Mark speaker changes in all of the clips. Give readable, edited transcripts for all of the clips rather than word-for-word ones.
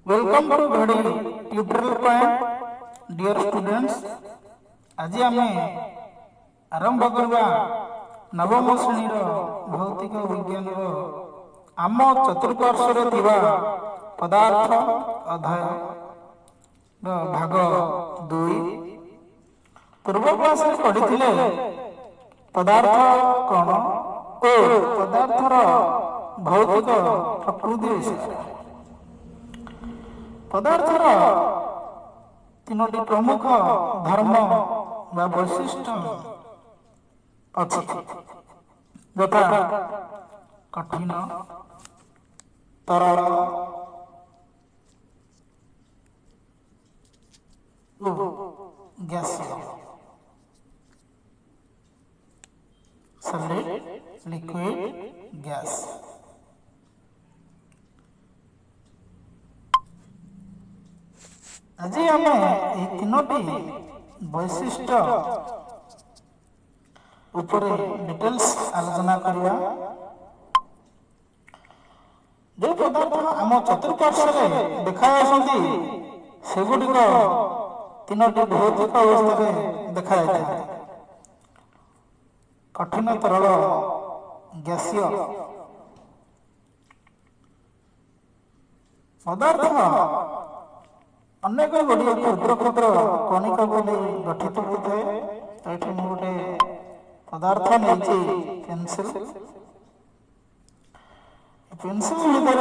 Speaker 1: Welcome to घड़ी tutorial point dear students. आज आम आरंभ करवा नवम श्रेणी भौतिक विज्ञान आम चतुर्पार्श्वर पदार्थ अध्याय भाग 2 पूर्व क्लास पढ़ी पदार्थ कौन और पदार्थर भौतिक प्रकृति विषय। पदार्थर तीनोटी प्रमुख धर्म व वैशिष्ट्य अच्छी यथा कठिन तरल गैसीय सॉलिड लिक्विड गैस। आज आम ये तीनोटी वैशिष्ट्य उपरे डिटेल्स आलोचना करवा। जो पदार्थ आम चतुर्पार्श्व देखा सेगुड़िक तीनोटी भौतिक अवस्था देखा जाता कठिन तरल गैसीय पदार्थ अनेक गुड़िया क्षुद्र क्षुद्र कणिका गठित होता है। तो ये गोटे पदार्थ नहीं पेंसिल पेंसिल भितर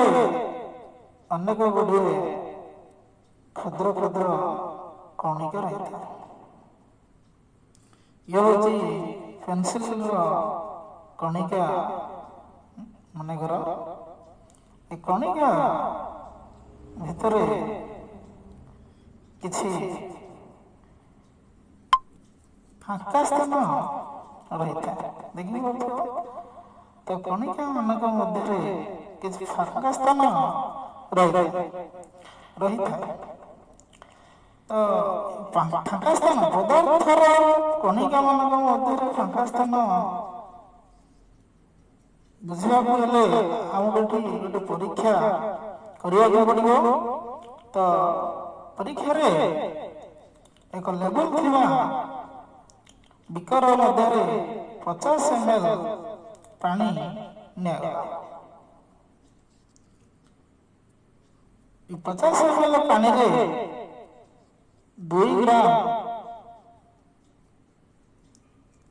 Speaker 1: अनेक गुड़िए क्षुद्र क्षुद्र कणिका रही है। यह हूँ पेंसिल कणिका मनकर कणिका भितर किसी फांका स्थान रही था देखने तो कणिका मान मध्य किसी फांका स्थान रही था। तो फांका स्थान पदार्थर कणिका मान मध्य फांका स्थान बुझा आमको गोटे परीक्षा करने पड़ो। तो परीक्षा रे एक लेवल थिबा बिकर मध्य 50 ml पानी नियागला। 50 ml पानी रे 2 ग्राम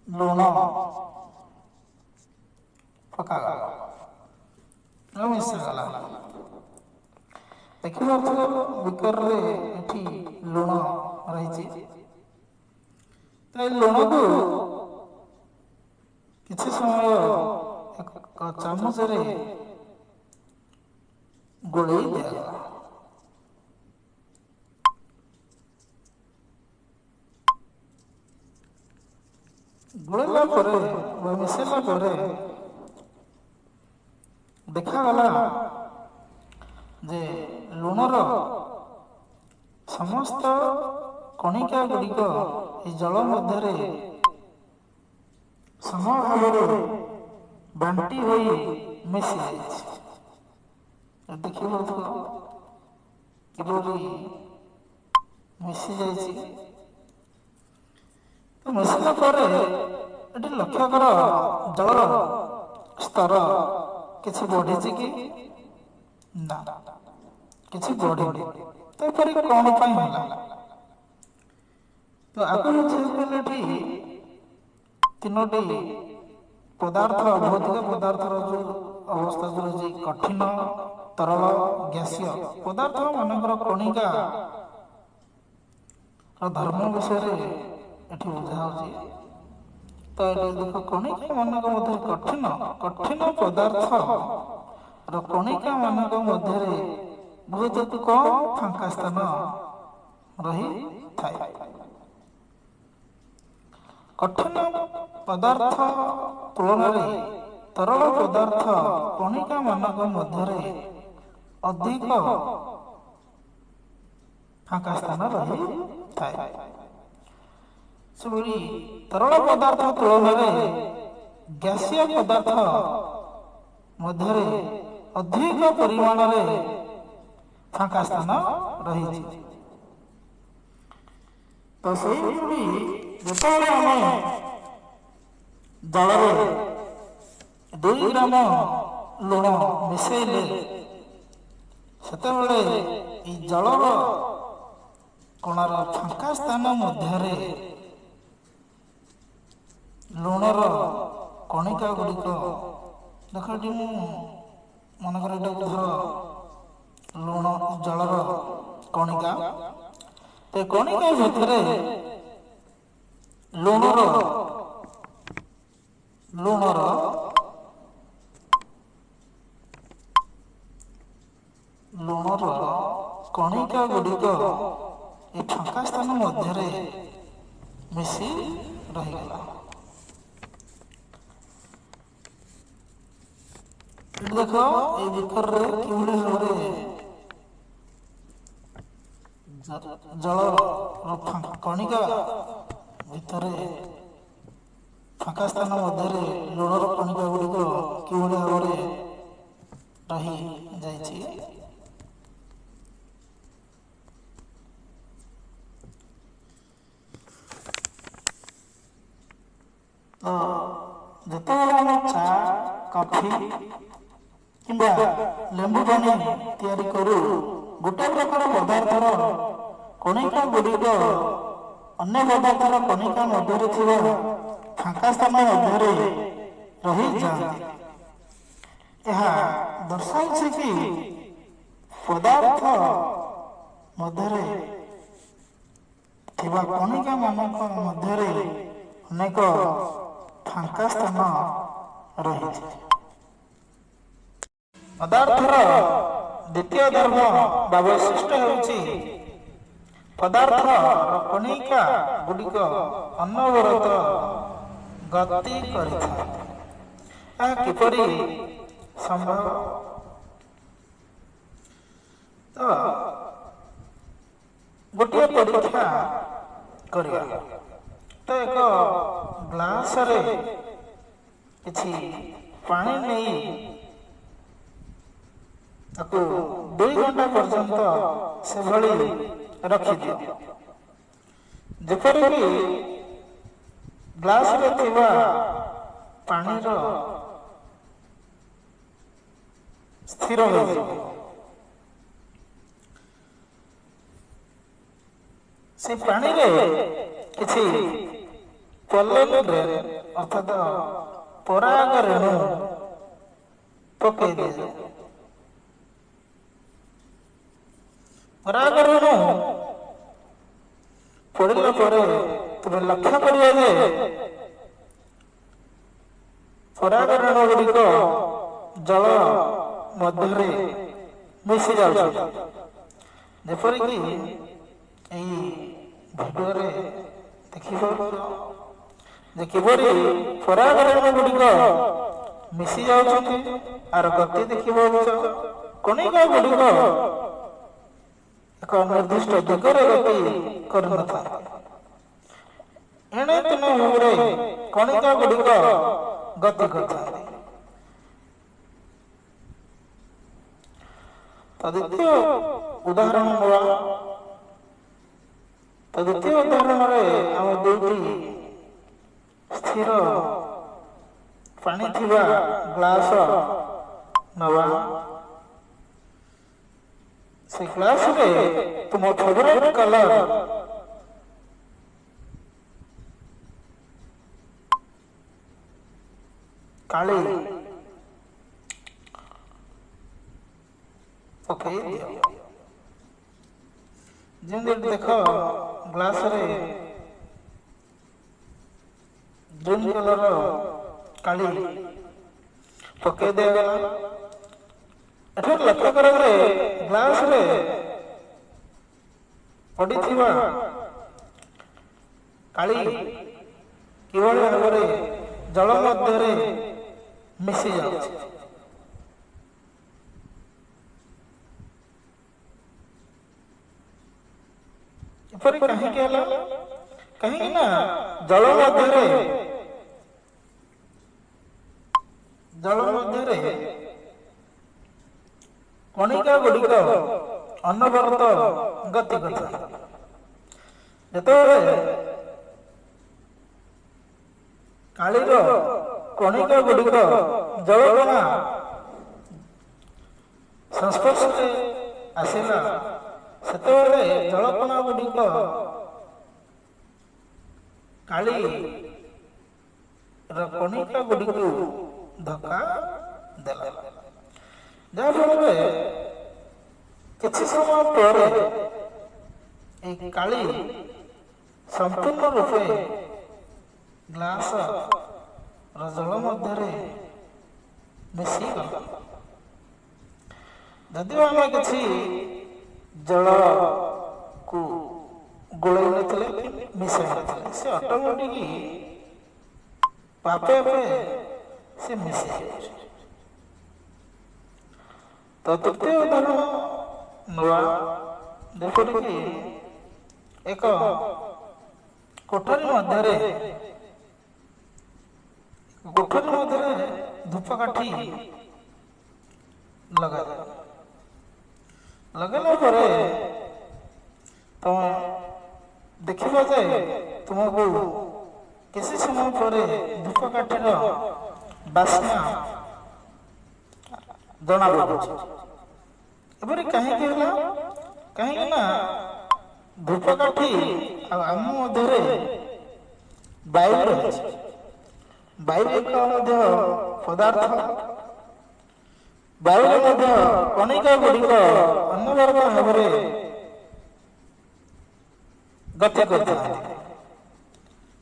Speaker 1: लूण पकागला मिसागला। देखिए बिकर लुण रही तो लुण को किसी समय एक चामच गोलई दिया गोलैला मिसेला देखागला जे लुणर समस्त कणिका गुड़िक जल मध्य समभाव बांटी हो मिसी देखिए मिसी जा तो मिसला लक्ष्य कर जल स्तर किसी बढ़ी कि ना किसी बढ़ी तो कौन तो आगे तीनोटी पदार्थ भौतिक पदार्थ जो अवस्था जो रही कठिन तरल गैसीय पदार्थ मानकर कणिका धर्म विषय ये बुझा। तो देख कणिका मान कठिन कठिन पदार्थ कणिका मान मध्य बहुत कम फांका स्थान रही थाए। कठिन पदार्थ तुलन तरल पदार्थ कणिका मान मध्य अधिक फांका स्थान रही थाए। तरल पदार्थ तुलन गैसीय पदार्थ मध्य अधिक परिमाण ଫାଙ୍କା ସ୍ଥାନ ରହିଛି। ତ ସେଇଭଳି ଯେତେବେଳେ ଆମେ ଜଳରେ 2 ଗ୍ରାମ ଲୁଣ ମିଶାଇଲେ ସେତେବେଳେ ଏହି ଜଳର କଣାର ଫାଙ୍କା ସ୍ଥାନ ମଧ୍ୟରେ ଲୁଣର କଣିକା ଗୁଡ଼ିକ ଦେଖ ଏଠି ମୁଁ ମନେକର ଏଇଟାକୁ ଧର ଲୁଣ ଜଳର କଣିକା, ତ କଣିକା ଭିତରେ ଲୁଣର କଣିକା ଗୁଡ଼ିକ ଏ ଫାଙ୍କା ସ୍ଥାନ ମଧ୍ୟରେ ମିଶି ରହିଗଲା। ଦେଖ ଏଇ ବିକରରେ କିଭଳି ଭାବରେ ଜଳର କଣିକା ଭିତରେ ଫାଙ୍କା ସ୍ଥାନ ମଧ୍ୟରେ ଲୁଣର କଣିକା ଗୁଡ଼ିକ କିଭଳି ଭାବରେ ରହିଯାଇଛି। ତ ଯେତେବେଳେ ଆମେ ଚା, କଫି କିମ୍ବା ଲେମ୍ବୁ ପାଣି ତିଆରି କରୁ, ଗୋଟେ ପ୍ରକାର ପଦାର୍ଥର କଣିକା ଗୁଡ଼ିକ ଅନ୍ୟ ପଦାର୍ଥର କଣିକା ମଧ୍ୟରେ ଥିବା ଫାଙ୍କା ସ୍ଥାନ ମଧ୍ୟରେ ରହିଯାଆନ୍ତି। ଏହା ଦର୍ଶାଉଛି କି ପଦାର୍ଥ ମଧ୍ୟରେ ଥିବା କଣିକା ମାନଙ୍କ ମଧ୍ୟରେ ଅନେକ ଫାଙ୍କା ସ୍ଥାନ ରହିଛି। ପଦାର୍ଥର ଦ୍ୱିତୀୟ ଧର୍ମ ବା ବୈଶିଷ୍ଟ୍ୟ ହେଉଛି ପଦାର୍ଥର କଣିକା ଗୁଡ଼ିକ ଅନବରତ ଗତି କରିଥାଏ। ଏହା କିପରି ସମ୍ଭବ? ତ ଗୋଟିଏ ପରୀକ୍ଷା କରିବା। ତ ଏକ ଗ୍ଲାସରେ କିଛି ପାଣି ନେଇ ତାକୁ 2 ଘଣ୍ଟା ପର୍ଯ୍ୟନ୍ତ ସେଭଳି ରଖିଦିଅ, ଯେପରିକି ଗ୍ଲାସରେ ଥିବା ପାଣିର ସ୍ଥିର ହୋଇଯିବ। ସେ ପାଣିରେ କିଛି ପୋଲେନ୍ ଗ୍ରେନ୍ ଅର୍ଥାତ ପରାଗ ରେଣୁ ପକେଇ ଦିଆଯାଏ। ପରାଗ ରେଣୁ ପଡ଼ିଲା ପରେ ତୁମେ ଲକ୍ଷ୍ୟ କରିବା ଯେ ପରାଗ ରେଣୁ ଗୁଡ଼ିକ ଜଳ ମଧ୍ୟରେ ମିଶି ଯାଉଛି, ଯେପରିକି ଏହି ଭିଡ଼ିଓରେ ଦେଖିପାରୁଛ ଯେ କିପରି ପରାଗ ରେଣୁ ଗୁଡ଼ିକ ମିଶି ଯାଉଛନ୍ତି। ଆର ଗତି ଦେଖିପାରୁଛ, କଣିକା ଗୁଡ଼ିକ ଏକ ନିର୍ଦ୍ଦିଷ୍ଟ ଦିଗରେ ଗତି କରିନଥାଏ। ଏଣେ ତେଣେ ଭାବରେ କଣିକା ଗୁଡ଼ିକ ଗତି କରିଥାନ୍ତି। ଦ୍ୱିତୀୟ ଉଦାହରଣ ନେବା। ଦ୍ୱିତୀୟ ଉଦାହରଣରେ ଆମେ 2ଟି ସ୍ଥିର ପାଣି ଥିବା ଗ୍ଲାସ ନେବା। ସେ ଗ୍ଲାସରେ ତୁମ ଫେଭରାଇଟ କଲର କାଳି ପକେଇ ଦିଅ। ଯେମିତି ଦେଖ ଗ୍ଲାସରେ ଗ୍ରୀନ କଲର କାଳି ପକେଇ ଦିଆଗଲା। ଏଠାରେ ଲକ୍ଷ୍ୟ କର ଯେ ଗ୍ଲାସରେ ପଡ଼ିଥିବା କାଳି କିଭଳି ଭାବରେ ଜଳ ମଧ୍ୟରେ ମିଶି ଯାଉଛି। ଏପରି କାହିଁକି ହେଲା? କାହିଁକି ନା ଜଳ ମଧ୍ୟରେ କଣିକା ଗୁଡ଼ିକ ଅନବରତ ଗତି କରିଥାନ୍ତି। ଯେତେବେଳେ କାଳିର କଣିକା ଗୁଡ଼ିକ ଜଳକଣା ସଂସ୍ପର୍ଶରେ ଆସିଲା, ସେତେବେଳେ ଜଳକଣା ଗୁଡ଼ିକ କାଳିର କଣିକା ଗୁଡ଼ିକୁ ଧକ୍କା ଦେଲା, ଯାହାଫଳରେ କିଛି ସମୟ ପରେ ଏହି କାଳି ସମ୍ପୂର୍ଣ୍ଣ ରୂପେ ଗ୍ଲାସର ଜଳ ମଧ୍ୟରେ ମିଶିଗଲା। ଯଦିଓ ଆମେ କିଛି ଜଳକୁ ଗୋଳେଇ ନଥିଲେ କି ମିଶାଇ ନଥିଲେ, ସେ ଅଟୋମେଟିକ୍ ଆପେ ଆପେ ସେ ମିଶି ଯାଉଛି। ତ ତୃତୀୟ ଉଦାହରଣ ନୂଆ, ଯେପରିକି ଏକ କୋଠରୀ ମଧ୍ୟରେ ଧୂପକାଠି ଲଗାଇଲା ପରେ ତମେ ଦେଖିବ ଯେ ତୁମକୁ କିଛି ସମୟ ପରେ ଧୂପକାଠିର ବାସ୍ନା ଜଣାପଡ଼ୁଛି। ଏପରି କାହିଁକି ହେଲା? କାହିଁକି ନା ଧୂପକାଠି ଆଉ ଆମ ମଧ୍ୟରେ ବାୟୁ ରହିଛି। ବାୟୁ ଏକ ମଧ୍ୟ ପଦାର୍ଥ, ବାୟୁରେ ମଧ୍ୟ କଣିକା ଗୁଡ଼ିକ ଅନବରତ ଭାବରେ ଗତି କରିଥାନ୍ତି।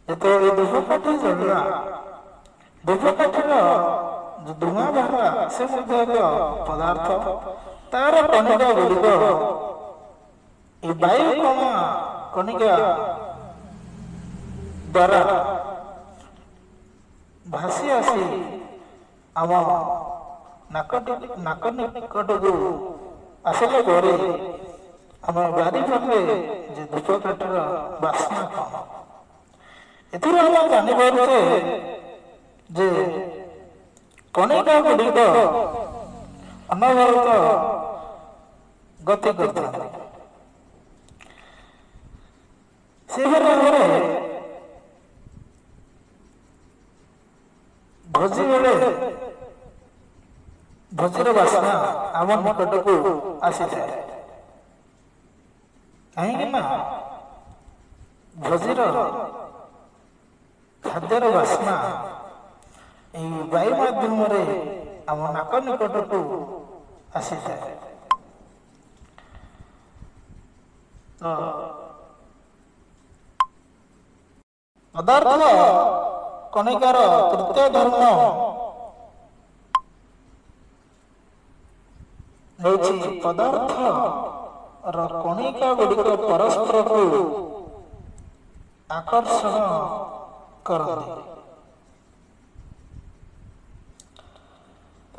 Speaker 1: ଯେତେବେଳେ ଧୂପକାଠି ଜଳିଲା, ଧୂପକାଠିର ଧୂଆଁ ବାହାରିଲା, ସେ ମଧ୍ୟ ଏକ ପଦାର୍ଥ। ତାର କଣିକା ଗୁଡ଼ିକ ଏ ବାୟୁ କଣିକା ଦ୍ୱାରା ଭାସି ଆସି ଆମ ନାକ ନିକଟକୁ ଆସିଲା ପରେ ଆମେ ବାରିପାରିଲେ ଯେ ଧୂପକାଠିର ବାସ୍ନା କଣ। ଏଥିରୁ ଆମେ ଜାଣିପାରୁଛେ ଯେ କଣିକା ଗୁଡ଼ିକ ଅନବରତ ଗତି କରିଥାନ୍ତି। ସେହିପରି ଭାବରେ ଭୋଜି ବେଳେ ଭୋଜିର ବାସ୍ନା ଆମ ନିକଟକୁ ଆସିଥାଏ। କାହିଁକି ନା ଭୋଜିର ଖାଦ୍ୟର ବାସ୍ନା ଏହି ବାୟୁ ମାଧ୍ୟମରେ ଆମ ନାକ ନିକଟକୁ ଆସିଥାଏ। ପଦାର୍ଥ କଣିକାର ତୃତୀୟ ଧର୍ମ ହେଉଛି ପଦାର୍ଥର କଣିକା ଗୁଡ଼ିକ ପରସ୍ପରକୁ ଆକର୍ଷଣ କରନ୍ତି।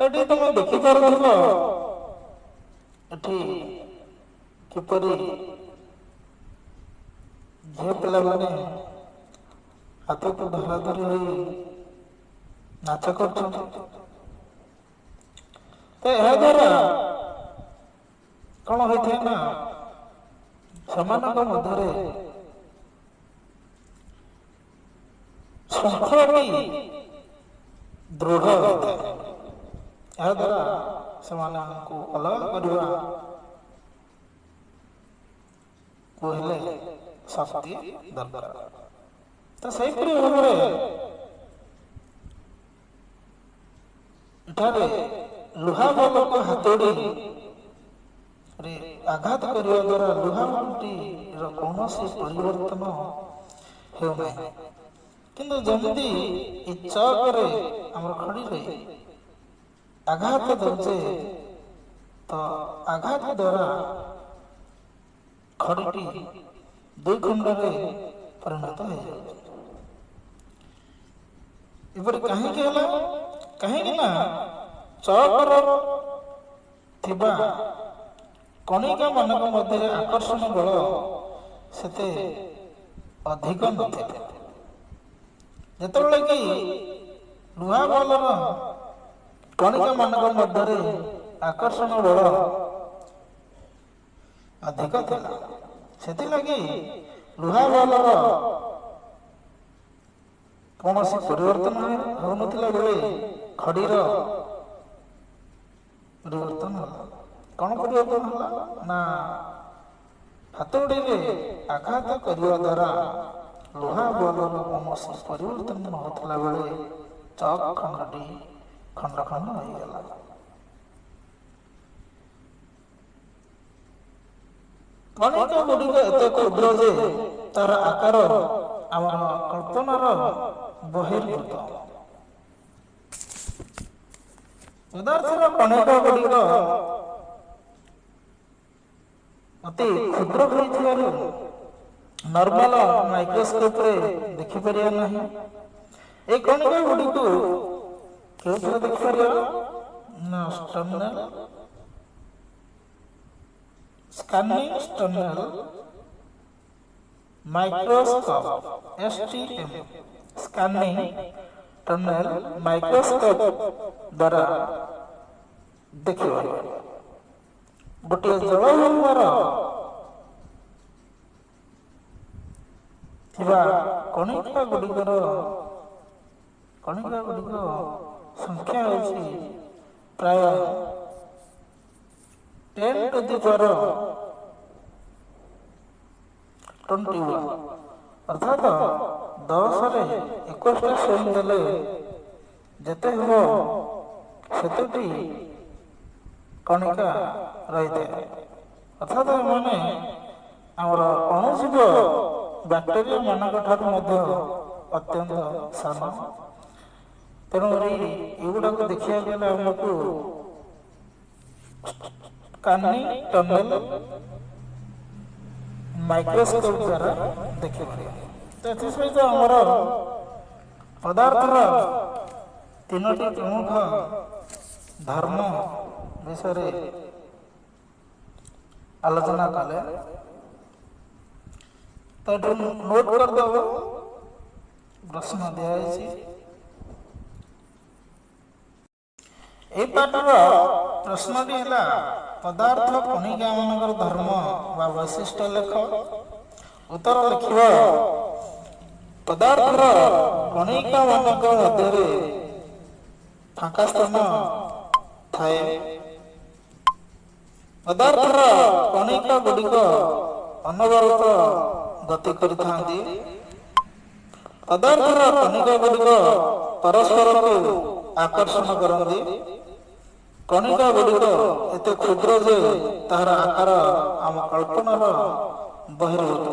Speaker 1: ଏଠି ତମେ ଦେଖିପାରୁଥିବ ଏଠି କିପରି ଝିଅ ପିଲାମାନେ ହାତକୁ ଧରାଧରି ହୋଇ ନାଚ କରୁଛନ୍ତି। ତ ଏହା ଦ୍ୱାରା କଣ ହୋଇଥାଏ ନା ସେମାନଙ୍କ ମଧ୍ୟରେ ଶୃଙ୍ଖଳଟି ଦୃଢ଼ ହୋଇଥାଏ। ଏହା ଦ୍ୱାରା ସେମାନଙ୍କୁ ଅଲଗା କରିବାକୁ ହେଲେ ଶକ୍ତି ଦରକାର। ତ ସେହିପରି ଭାବରେ ଏଠାରେ ଲୁହା ବଲକୁ ହାତୁଡ଼ିରେ ଆଘାତ କରିବା ଦ୍ୱାରା ଲୁହା ବଲଟିର କୌଣସି ପରିବର୍ତ୍ତନ ହେଉନାହିଁ। କିନ୍ତୁ ଯେମିତି ଏ ଚକରେ ଆମର ଖଡ଼ିରେ ଆଘାତ ଦେଉଛେ, ତ ଆଘାତ ଦ୍ୱାରା ଖଡ଼ିଟି ଦୁଇ ଖଣ୍ଡରେ ପରିଣତ ହୋଇଯାଉଛି। ଏପରି କାହିଁକି ହେଲା? କାହିଁକି ନା ଚକର ଥିବା କଣିକା ମାନଙ୍କ ମଧ୍ୟରେ ଆକର୍ଷଣ ବଳ ସେତେ ଅଧିକ ନଥାଏ। ଯେତେବେଳେ କି ଲୁହା ବଲର କଣିକା ମାନଙ୍କ ମଧ୍ୟରେ ଆକର୍ଷଣ ବଳ ଅଧିକ ଥିଲା। ସେଥିଲାଗି ଲୁହା ବଲ୍ବର କୌଣସି ପରିବର୍ତ୍ତନ ହେଉନଥିଲା ବେଳେ ଖଡ଼ିର ପରିବର୍ତ୍ତନ ହେଲା। କ'ଣ ପରିବର୍ତ୍ତନ ହେଲା ନା ହାତୁଡ଼ିରେ ଆଘାତ କରିବା ଦ୍ୱାରା ଲୁହା ବଲ୍ବର କୌଣସି ପରିବର୍ତ୍ତନ ହେଉଥିଲା ବେଳେ ଚକ୍ ଖଣ୍ଡଟି ଖଣ୍ଡ ଖଣ୍ଡ ହୋଇଗଲା। କଣିକା ଗୁଡ଼ିକ ଏତେ କ୍ଷୁଦ୍ର ଯେ ତାର ଆକାର ଆମର କଳ୍ପନାର ବହିର୍ଭୂତ। ପଦାର୍ଥର କଣିକା ଗୁଡ଼ିକ ଅତି କ୍ଷୁଦ୍ର ହୋଇଥିବାରୁ ନର୍ମାଲ ମାଇକ୍ରୋସ୍କୋପରେ ଦେଖିପାରିବା ନାହିଁ। এই କଣିକା ଗୁଡ଼ିକୁ କେଉଁଥିରେ ଦେଖିପାରିବା ନା scanning tunnel microscope STM scanning tunnel microscope ଦ୍ୱାରା ଦେଖିପାରିବା। ଗୋଟିଏ ଜଳଭଣ୍ଡାର ଥିବା କଣିକା ଗୁଡ଼ିକ ସଂଖ୍ୟା ହେଉଛି ପ୍ରାୟ 10⁻21 ଅର୍ଥାତ 10ରେ 21ଟା ଶୂନ ଦେଲେ ଯେତେ ହେବ ସେତେଟି କଣିକା ରହିଥାଏ। ଅର୍ଥାତ ଏମାନେ ଆମର ଅଣୁଜୀବ ବ୍ୟାକ୍ଟେରିଆ ମାନଙ୍କ ଠାରୁ ମଧ୍ୟ ଅତ୍ୟନ୍ତ ସାନ। ତେଣୁକରି ଏଗୁଡ଼ାକୁ ଦେଖିବାକୁ ହେଲେ ଆମକୁ ସ୍କାନିଂ ଟନେଲ ମାଇକ୍ରୋସ୍କୋପ ଦ୍ୱାରା ଦେଖିପାରିବା। ଏଥିସହିତ ଆମର ପଦାର୍ଥର 3ଟି ପ୍ରମୁଖ ଧର୍ମ ବିଷୟରେ ଆଲୋଚନା କଲେ। ତ ଏଠୁ ନୋଟ୍ କରିଦେବ, ପ୍ରଶ୍ନ ଦିଆଯାଇଛି। এই ପାଠର ପ୍ରଶ୍ନଟି ହେଲା ପଦାର୍ଥ କଣିକା ମାନଙ୍କର ଧର୍ମ ବା ବୈଶିଷ୍ଟ୍ୟ ଲେଖ। ଉତ୍ତର ଲେଖିବ ପଦାର୍ଥର କଣିକା ମାନଙ୍କ ମଧ୍ୟରେ ଫାଙ୍କା ସ୍ଥାନ ଥାଏ। ପଦାର୍ଥର କଣିକା ଗୁଡ଼ିକ ଅନବରତ ଗତି କରିଥାନ୍ତି। ପଦାର୍ଥର କଣିକା ଗୁଡ଼ିକ ପରସ୍ପରକୁ ଆକର୍ଷଣ କରନ୍ତି। କଣିକା ଗୁଡ଼ିକ ଏତେ କ୍ଷୁଦ୍ର ଯେ ତାହାର ଆକାର ଆମ କଳ୍ପନାର ବହିର୍ଭୂତ।